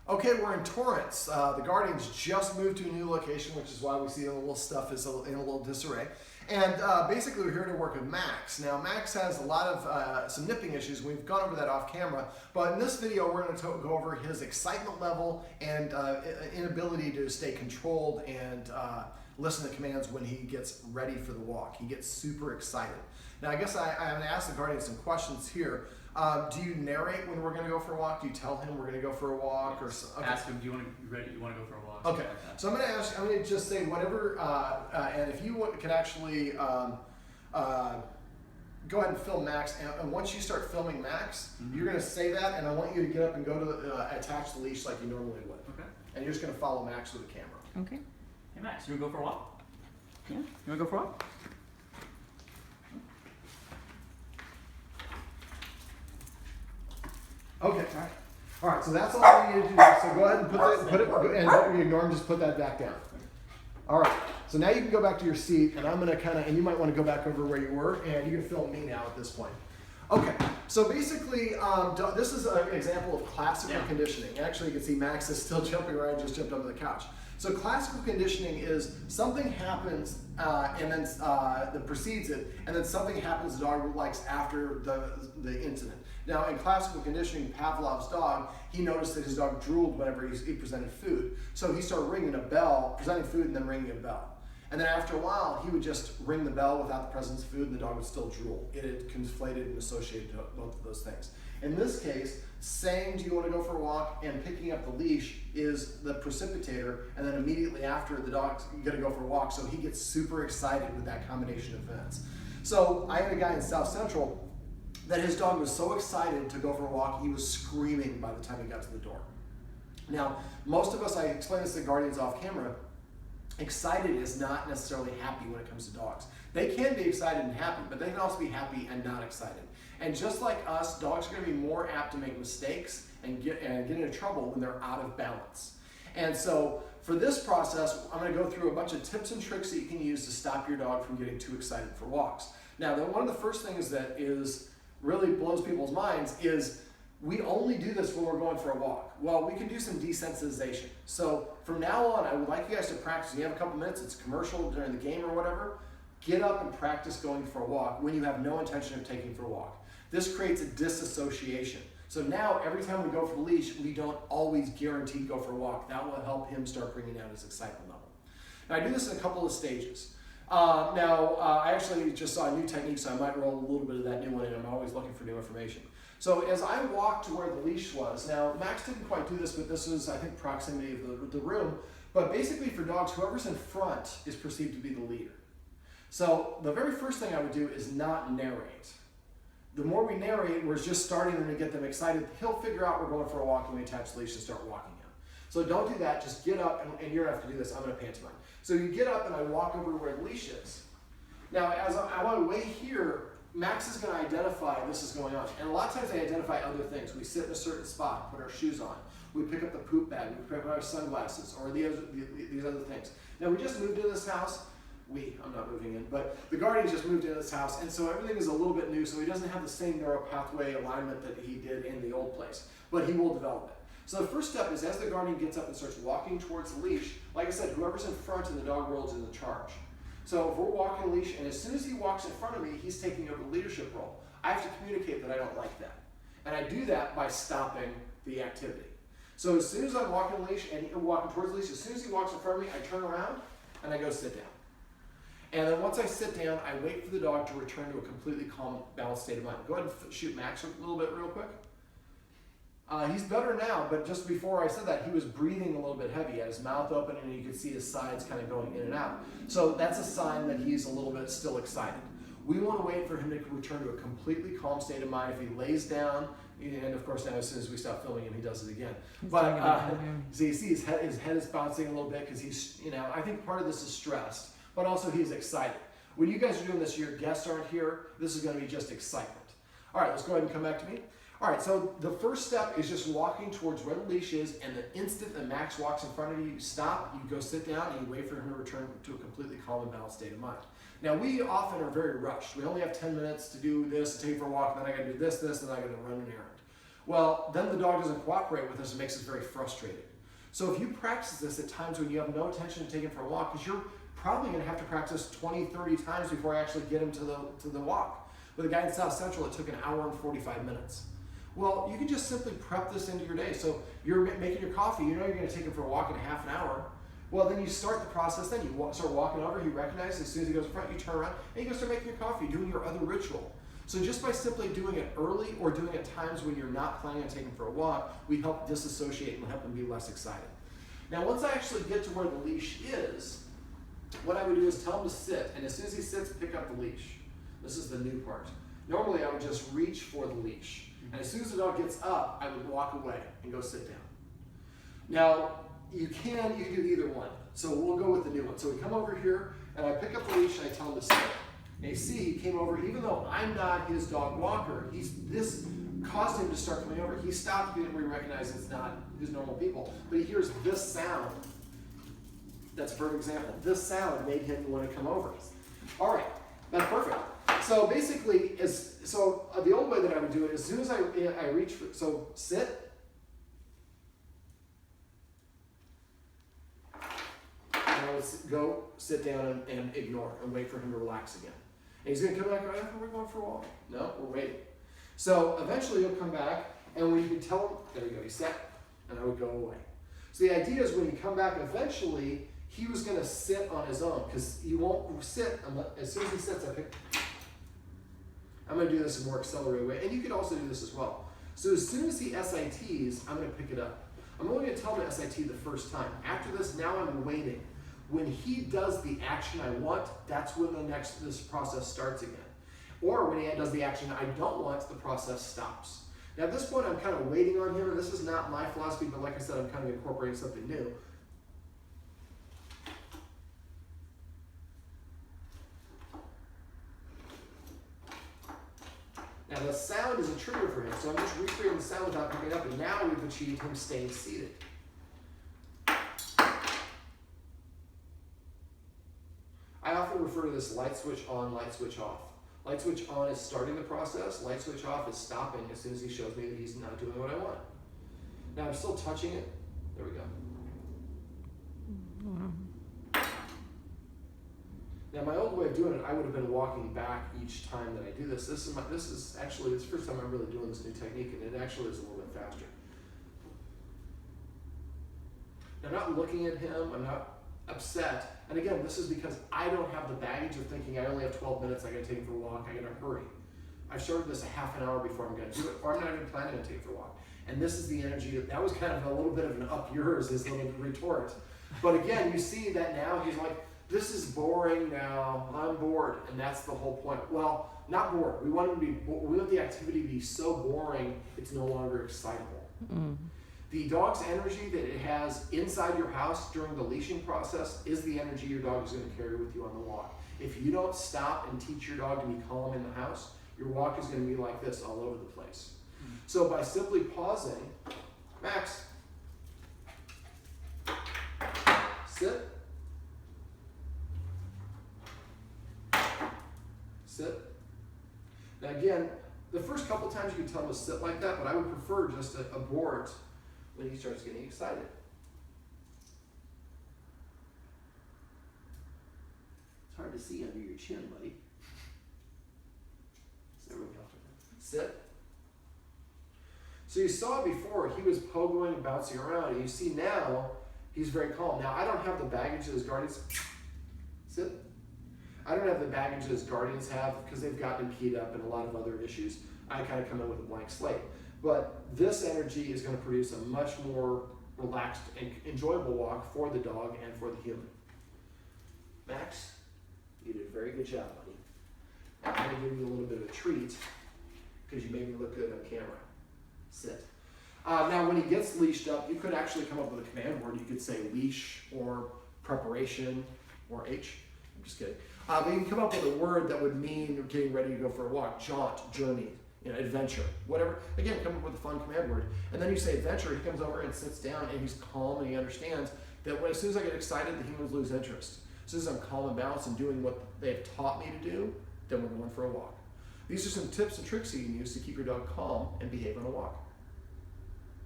Okay, we're in Torrance. The Guardians just moved to a new location, which is why we see the little stuff is in a little disarray. And basically, we're here to work with Max. Now, Max has a lot of some nipping issues. We've gone over that off camera. But in this video, we're going to go over his excitement level and inability to stay controlled and listen to commands when he gets ready for the walk. He gets super excited. Now, I guess I'm going to ask the Guardian some questions here. Do you narrate when we're going to go for a walk? Do you tell him we're going to go for a walk? Or okay. Ask him, do you want to be ready? You want to go for a walk? Okay. Like so I'm going to just say whatever, and if you can actually go ahead and film Max, and once you start filming Max, you're going to say that, and I want you to get up and go to attach the leash like you normally would. Okay. And you're just going to follow Max with the camera. Okay. Hey Max, you want to go for a walk? Yeah. You want to go for a walk? Okay, all right, so that's all I need to do. So go ahead and put it, and don't ignore him, just put that back down. All right, so now you can go back to your seat, and I'm gonna and you might wanna go back over where you were, and you can film me now at this point. Okay, so basically, this is an example of classical conditioning. Actually, you can see Max is still jumping around, just jumped onto the couch. So classical conditioning is something happens and then that precedes it, and then something happens the dog likes after the incident. Now, in classical conditioning, Pavlov's dog, he noticed that his dog drooled whenever he presented food. So he started ringing a bell, presenting food, and then ringing a bell. And then after a while, he would just ring the bell without the presence of food, and the dog would still drool. It had conflated and associated both of those things. In this case, saying, do you want to go for a walk, and picking up the leash is the precipitator, and then immediately after, the dog's going to go for a walk, so he gets super excited with that combination of events. So I had a guy in South Central that his dog was so excited to go for a walk, he was screaming by the time he got to the door. Now, most of us, I explained this to Guardians off camera, excited is not necessarily happy when it comes to dogs. They can be excited and happy, but they can also be happy and not excited. And just like us, dogs are going to be more apt to make mistakes and get into trouble when they're out of balance. And so for this process, I'm going to go through a bunch of tips and tricks that you can use to stop your dog from getting too excited for walks. Now, one of the first things that really blows people's minds is we only do this when we're going for a walk. Well, we can do some desensitization. So from now on, I would like you guys to practice. You have a couple minutes, it's commercial during the game or whatever. Get up and practice going for a walk when you have no intention of taking for a walk. This creates a disassociation. So now every time we go for the leash, we don't always guarantee go for a walk. That will help him start bringing out his excitement level. Now I do this in a couple of stages. I actually just saw a new technique, so I might roll a little bit of that new one in. I'm always looking for new information. So as I walked to where the leash was, now Max didn't quite do this, but this was, I think, proximity of the room. But basically for dogs, whoever's in front is perceived to be the leader. So the very first thing I would do is not narrate. The more we narrate, we're just starting them to get them excited. He'll figure out we're going for a walk and we attach the leash and start walking him. So don't do that, just get up, and you're gonna have to do this, I'm gonna pantomime. So you get up and I walk over to where the leash is. Now, as I'm on the way here, Max is gonna identify this is going on. And a lot of times they identify other things. We sit in a certain spot, put our shoes on. We pick up the poop bag, we pick up our sunglasses, or these other things. Now, we just moved into this house. I'm not moving in, but the Guardian just moved into this house, and so everything is a little bit new, so he doesn't have the same neural pathway alignment that he did in the old place, but he will develop it. So the first step is as the Guardian gets up and starts walking towards the leash, like I said, whoever's in front and the dog rolls in the charge. So if we're walking the leash, and as soon as he walks in front of me, he's taking over the leadership role. I have to communicate that I don't like that. And I do that by stopping the activity. So as soon as I'm walking the leash, and walking towards the leash, as soon as he walks in front of me, I turn around, and I go sit down. And then once I sit down, I wait for the dog to return to a completely calm, balanced state of mind. Go ahead and shoot Max a little bit real quick. He's better now, but just before I said that, he was breathing a little bit heavy. He had his mouth open and you could see his sides kind of going in and out. So that's a sign that he's a little bit still excited. We want to wait for him to return to a completely calm state of mind. If he lays down, and of course now as soon as we stop filming him, he does it again. So you see his head is bouncing a little bit because he's, I think part of this is stressed, but also he's excited. When you guys are doing this, your guests aren't here, this is going to be just excitement. All right, let's go ahead and come back to me. All right, so the first step is just walking towards where the leash is, and the instant that Max walks in front of you, you stop, you go sit down, and you wait for him to return to a completely calm and balanced state of mind. Now, we often are very rushed. We only have 10 minutes to do this, to take for a walk, then I gotta do this, and then I gotta run an errand. Well, then the dog doesn't cooperate with us and makes us very frustrated. So if you practice this at times when you have no intention of taking for a walk, because you're probably going to have to practice 20, 30 times before I actually get him to the walk. With a guy in South Central, it took an hour and 45 minutes. Well, you can just simply prep this into your day. So you're making your coffee, you know you're going to take him for a walk in half an hour. Well, then you start the process, then you start walking over, he recognizes, as soon as he goes in front, you turn around, and you go start making your coffee, doing your other ritual. So just by simply doing it early or doing it times when you're not planning on taking for a walk, we help disassociate and help him be less excited. Now, once I actually get to where the leash is, what I would do is tell him to sit, and as soon as he sits, pick up the leash. This is the new part. Normally, I would just reach for the leash, and as soon as the dog gets up, I would walk away and go sit down. Now, you can do either one. So we'll go with the new one. So we come over here, and I pick up the leash, and I tell him to sit. And you see, he came over, even though I'm not his dog walker, this caused him to start coming over. He stopped being able to recognize it's not his normal people. But he hears this sound. That's a perfect example. This sound made him want to come over. All right, that's perfect. So basically, the old way that I would do it, as soon as I reach for, so sit. And I would go sit down and ignore and wait for him to relax again. And he's going to come back, we're going for a walk. No, we're waiting. So eventually he'll come back, and when you can tell him, there you go, he sat, and I would go away. So the idea is when you come back, eventually, he was going to sit on his own, because he won't sit, as soon as he sits, I'm going to do this in a more accelerated way, and you could also do this as well. So as soon as he SITs, I'm going to pick it up. I'm only going to tell him to SIT the first time. After this, now I'm waiting. When he does the action I want, that's when this process starts again. Or when he does the action I don't want, the process stops. Now at this point, I'm kind of waiting on him, and this is not my philosophy, but like I said, I'm kind of incorporating something new. Now the sound is a trigger for him, so I'm just recreating the sound without picking it up, and now we've achieved him staying seated. I often refer to this light switch on, light switch off. Light switch on is starting the process, light switch off is stopping as soon as he shows me that he's not doing what I want. Now I'm still touching it. There we go. Now my old way of doing it, I would have been walking back each time that I do this. This is actually the first time I'm really doing this new technique, and it actually is a little bit faster. I'm not looking at him, I'm not upset. And again, this is because I don't have the baggage of thinking I only have 12 minutes, I gotta take him for a walk, I gotta hurry. I've started this a half an hour before I'm gonna do it, or I'm not even planning to take him for a walk. And this is the energy, that was kind of a little bit of an up yours, his little retort. But again, you see that now he's like, this is boring now, I'm bored, and that's the whole point. Well, not bored, we want the activity to be so boring, it's no longer excitable. Mm. The dog's energy that it has inside your house during the leashing process is the energy your dog is going to carry with you on the walk. If you don't stop and teach your dog to be calm in the house, your walk is going to be like this all over the place. Mm-hmm. So by simply pausing, Max, sit, sit. Now again, the first couple times you can tell him to sit like that, but I would prefer just to abort when he starts getting excited. It's hard to see under your chin, buddy. So there we go. Sit. So you saw before, he was pogoing and bouncing around, and you see now, he's very calm. Now, I don't have the baggage that his guardians... Sit. I don't have the baggage that his guardians have, because they've gotten him keyed up and a lot of other issues. I kind of come in with a blank slate. But this energy is going to produce a much more relaxed and enjoyable walk for the dog and for the human. Max, you did a very good job, buddy. I'm going to give you a little bit of a treat because you made me look good on camera. Sit. Now, when he gets leashed up, you could actually come up with a command word. You could say leash or preparation or H. I'm just kidding. But you can come up with a word that would mean getting ready to go for a walk, jaunt, journey, adventure, whatever. Again, come up with a fun command word. And then you say adventure, he comes over and sits down and he's calm and he understands that as soon as I get excited, the humans lose interest. As soon as I'm calm and balanced and doing what they've taught me to do, then we're going for a walk. These are some tips and tricks you can use to keep your dog calm and behave on a walk.